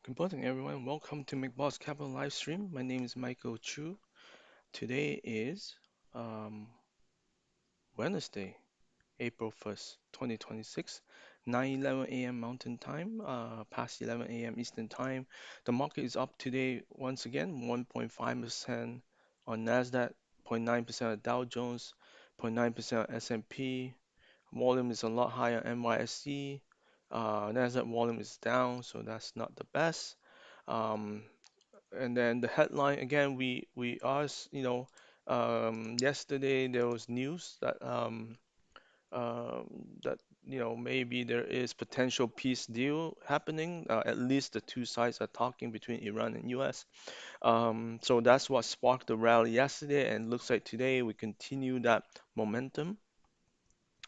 Good morning, everyone. Welcome to McBoss Capital live stream. My name is Michael Chu. Today is um, Wednesday, April 1st, 2026, 9:11 a.m. Mountain Time, past 11 a.m. Eastern Time. The market is up today once again, 1.5% on Nasdaq, 0.9% on Dow Jones, 0.9% on S&P. Volume is a lot higher on NYSE. Nasdaq volume is down, so that's not the best. Um, and then the headline again, we asked, yesterday there was news um, that maybe there is potential peace deal happening. At least the two sides are talking between Iran and U.S. So that's what sparked the rally yesterday, and looks like today we continue that momentum.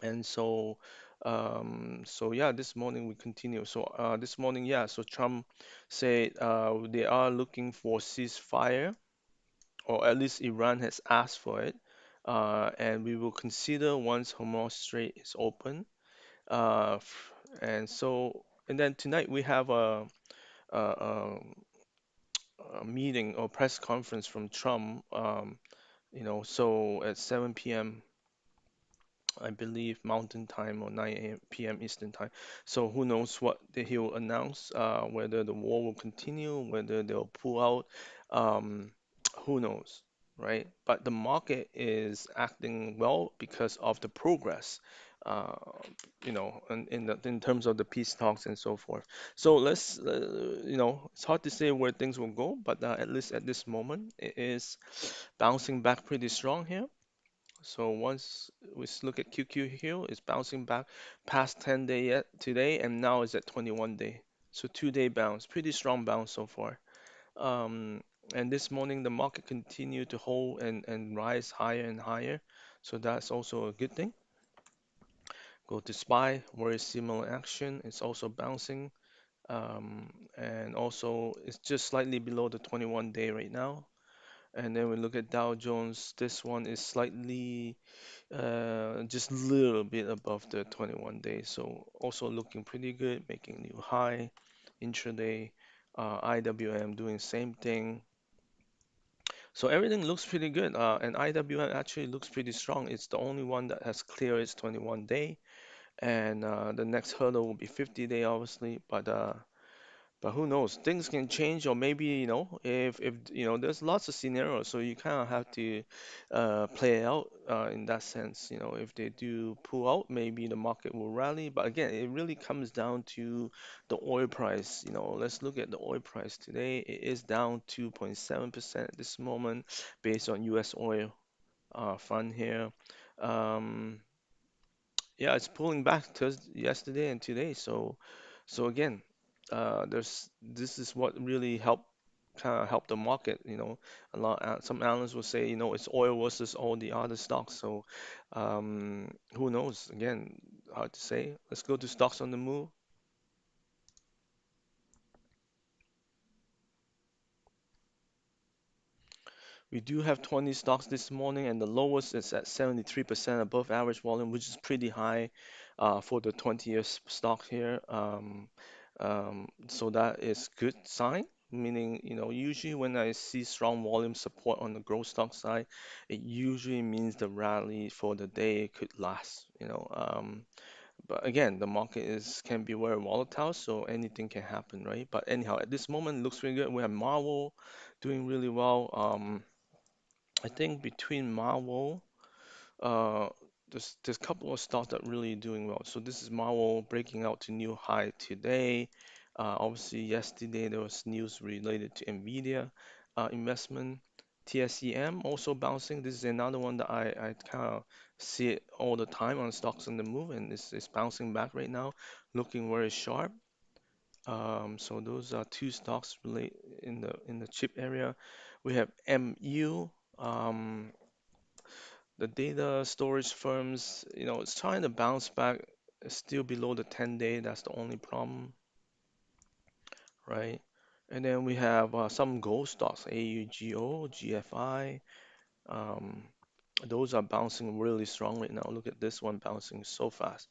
And so yeah, this morning we continue. So this morning, yeah, so Trump said they are looking for ceasefire, or at least Iran has asked for it, and we will consider once Hormuz Strait is open. And then tonight we have a, a, a meeting or press conference from Trump. So at 7 p.m. I believe Mountain Time or 9 p.m. Eastern Time. So who knows what he'll announce, whether the war will continue, whether they'll pull out, um, who knows, right? But the market is acting well because of the progress, uh, in terms of the peace talks and so forth. So it's hard to say where things will go, but at least at this moment, it is bouncing back pretty strong here. So once we look at QQ here, it's bouncing back past 10 day yet today, and now it's at 21 day. So 2 day bounce, pretty strong bounce so far. Um, and this morning the market continued to hold and rise higher and higher. So that's also a good thing. Go to SPY, very similar action. It's also bouncing. And also it's just slightly below the 21 day right now. And then we look at Dow Jones. This one is slightly just a little bit above the 21 days. So also looking pretty good, making new high intraday. IWM doing same thing. So everything looks pretty good. And IWM actually looks pretty strong. It's the only one that has cleared its 21 day. And the next hurdle will be 50 day, obviously. But who knows? Things can change, or maybe, if there's lots of scenarios, so you kind of have to play it out in that sense. If they do pull out, maybe the market will rally. But again, it really comes down to the oil price. Let's look at the oil price today. It is down 2.7% at this moment, based on U.S. oil fund here. Um, yeah, it's pulling back to yesterday and today. So again, this is what really help the market. Some analysts will say, it's oil versus all the other stocks. So who knows? Again, hard to say. Let's go to stocks on the move. We do have 20 stocks this morning, and the lowest is at 73% above average volume, which is pretty high for the 20-year stock here. So that is good sign, meaning, usually when I see strong volume support on the growth stock side, it usually means the rally for the day could last. But again, the market is can be very volatile, so anything can happen, right? But anyhow, at this moment, it looks really good. We have Marvel doing really well. I think between Marvel, uh, there's a couple of stocks that really doing well. So this is Marvel breaking out to new high today. Obviously, yesterday there was news related to Nvidia investment. TSEM also bouncing. This is another one that I kind of see it all the time on stocks on the move, and it's bouncing back right now, looking very sharp. So those are two stocks relate in the chip area. We have MU. The data storage firms, it's trying to bounce back. It's still below the 10-day. That's the only problem, right? And then we have some gold stocks, AUGO, GFI. Um, those are bouncing really strong right now. Look at this one bouncing so fast.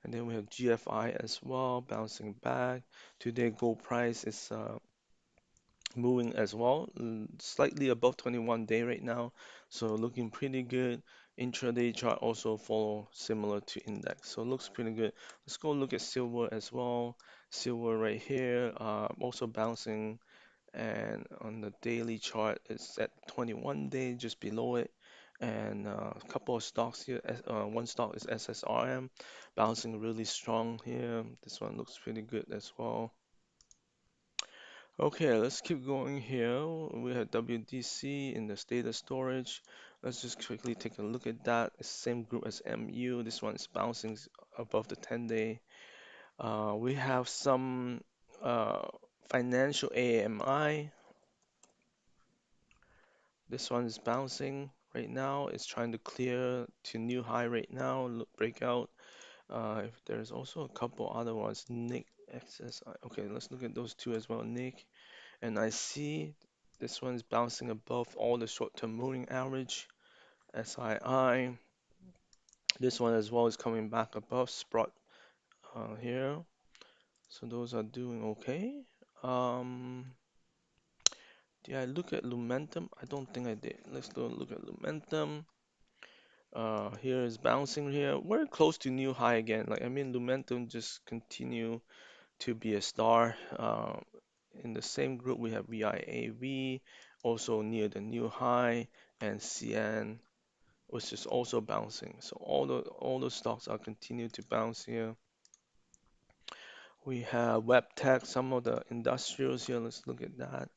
And then we have GFI as well, bouncing back. Today gold price is moving as well, slightly above 21 day right now, so looking pretty good. Intraday chart also follow similar to index, so looks pretty good. Let's go look at silver as well. Silver right here, also bouncing, and on the daily chart it's at 21 day, just below it. And a couple of stocks here. One stock is SSRM, bouncing really strong here. This one looks pretty good as well. Okay, let's keep going here. We have WDC in the status storage. Let's just quickly take a look at that. It's same group as MU. This one is bouncing above the 10 day. We have some financial AMI. This one is bouncing right now. It's trying to clear to new high right now. Look, breakout. If there's also a couple other ones. Nick XSI. Okay, let's look at those two as well. Nick. And I see this one's bouncing above all the short-term moving average, SII. This one as well is coming back above Sprott here. So those are doing okay. Um, did I look at Lumentum? I don't think I did. Let's go look at Lumentum. Here is bouncing here. We're close to new high again. Like I mean, Lumentum just continue to be a star. In the same group, we have VIAV, also near the new high, and CN, which is also bouncing. So all the stocks are continue to bounce here. We have web tech, some of the industrials here. Let's look at that.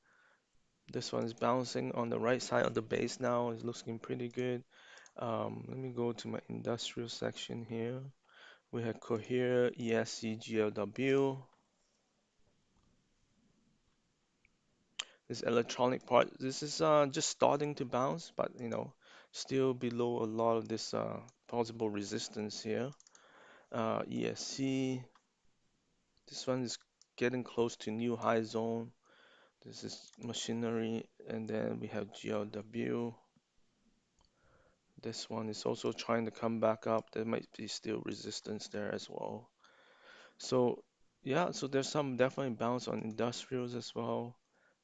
This one is bouncing on the right side of the base now. It's looking pretty good. Let me go to my industrial section here. We have Cohere, ESC, GLW. This electronic part, this is just starting to bounce, but still below a lot of this possible resistance here. ESC, this one is getting close to new high zone. This is machinery, and then we have GLW. This one is also trying to come back up. There might be still resistance there as well. So yeah, so there's some definitely bounce on industrials as well.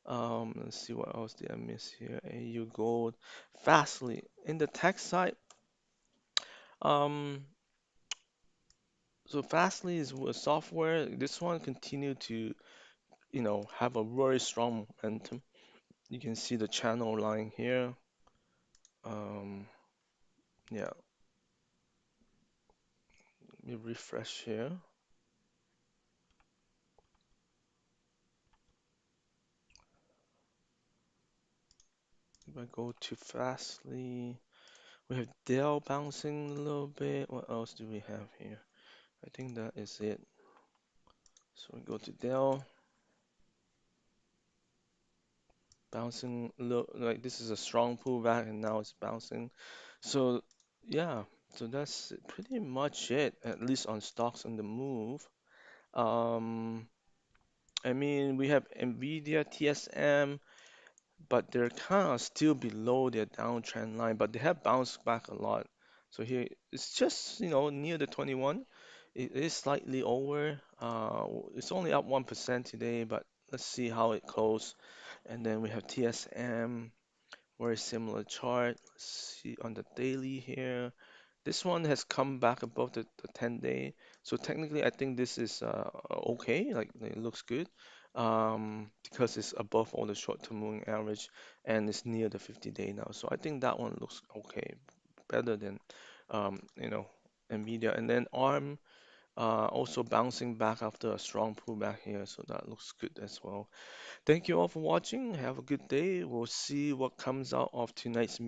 Let's see what else did I miss here. AU Gold, Fastly. In the tech side, um, so Fastly is with software. This one continued to, have a very strong momentum. You can see the channel line here. Um, yeah, let me refresh here. If I go to Fastly, we have Dell bouncing a little bit. What else do we have here? I think that is it. So we go to Dell, bouncing low, like this is a strong pullback and now it's bouncing. So yeah, so that's pretty much it, at least on stocks on the move. Um, I mean, we have Nvidia, TSM, but they're kind of still below their downtrend line, but they have bounced back a lot. So here it's just, near the 21. It is slightly over. It's only up 1% today, but let's see how it closes. And then we have TSM, very similar chart. Let's see on the daily here. This one has come back above the 10 day. So technically, I think this is okay. Like it looks good because it's above all the short-term moving average and it's near the 50-day now. So I think that one looks okay, better than Nvidia. And then ARM also bouncing back after a strong pullback here. So that looks good as well. Thank you all for watching. Have a good day. We'll see what comes out of tonight's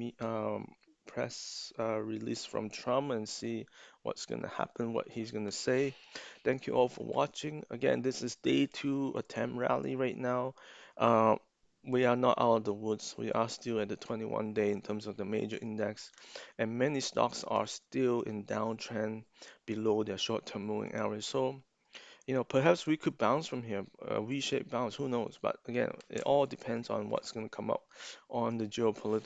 press release from Trump and see what's going to happen, what he's going to say. Thank you all for watching. Again, this is day two attempt rally right now. Uh, we are not out of the woods. We are still at the 21 day in terms of the major index, and many stocks are still in downtrend below their short-term moving average. So perhaps we could bounce from here, a V-shaped bounce, who knows? But again, it all depends on what's going to come up on the geopolitical